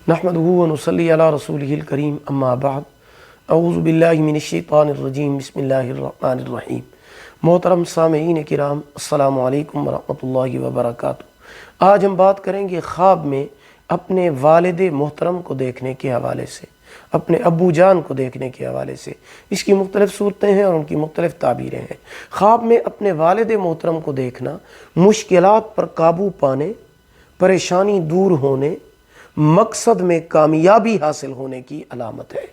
نحمدہ و نصلی علی رسولہ الکریم اما بعد اعوذ باللہ من الشیطان الرجیم بسم اللہ الرحمن الرحیم۔ محترم سامعین کرام، السلام علیکم ورحمۃ اللہ وبرکاتہ۔ آج ہم بات کریں گے خواب میں اپنے والد محترم کو دیکھنے کے حوالے سے، اپنے ابو جان کو دیکھنے کے حوالے سے۔ اس کی مختلف صورتیں ہیں اور ان کی مختلف تعبیریں ہیں۔ خواب میں اپنے والد محترم کو دیکھنا مشکلات پر قابو پانے، پریشانی دور ہونے، مقصد میں کامیابی حاصل ہونے کی علامت ہے،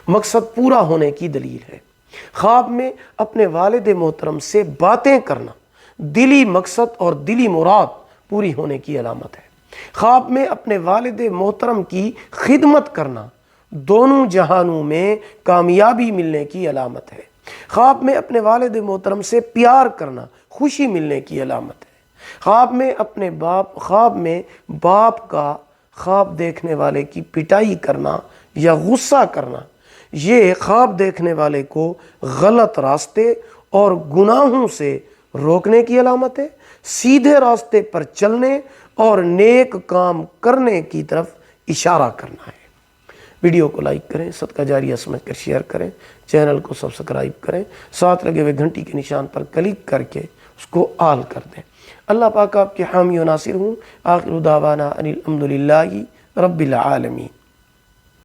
مقصد پورا ہونے کی دلیل ہے۔ خواب میں اپنے والد محترم سے باتیں کرنا دلی مقصد اور دلی مراد پوری ہونے کی علامت ہے۔ خواب میں اپنے والد محترم کی خدمت کرنا دونوں جہانوں میں کامیابی ملنے کی علامت ہے۔ خواب میں اپنے والد محترم سے پیار کرنا خوشی ملنے کی علامت ہے۔ خواب میں باپ کا خواب دیکھنے والے کی پٹائی کرنا یا غصہ کرنا، یہ خواب دیکھنے والے کو غلط راستے اور گناہوں سے روکنے کی علامت ہے، سیدھے راستے پر چلنے اور نیک کام کرنے کی طرف اشارہ کرنا ہے۔ ویڈیو کو لائک کریں، صدقہ جاریہ سمجھ کر شیئر کریں، چینل کو سبسکرائب کریں، ساتھ لگے ہوئے گھنٹی کے نشان پر کلک کر کے اس کو آل کر دیں۔ اللہ پاک آپ کے حامی و ناصر ہوں۔ آخر دعوانا ان الحمد للہ رب العالمین۔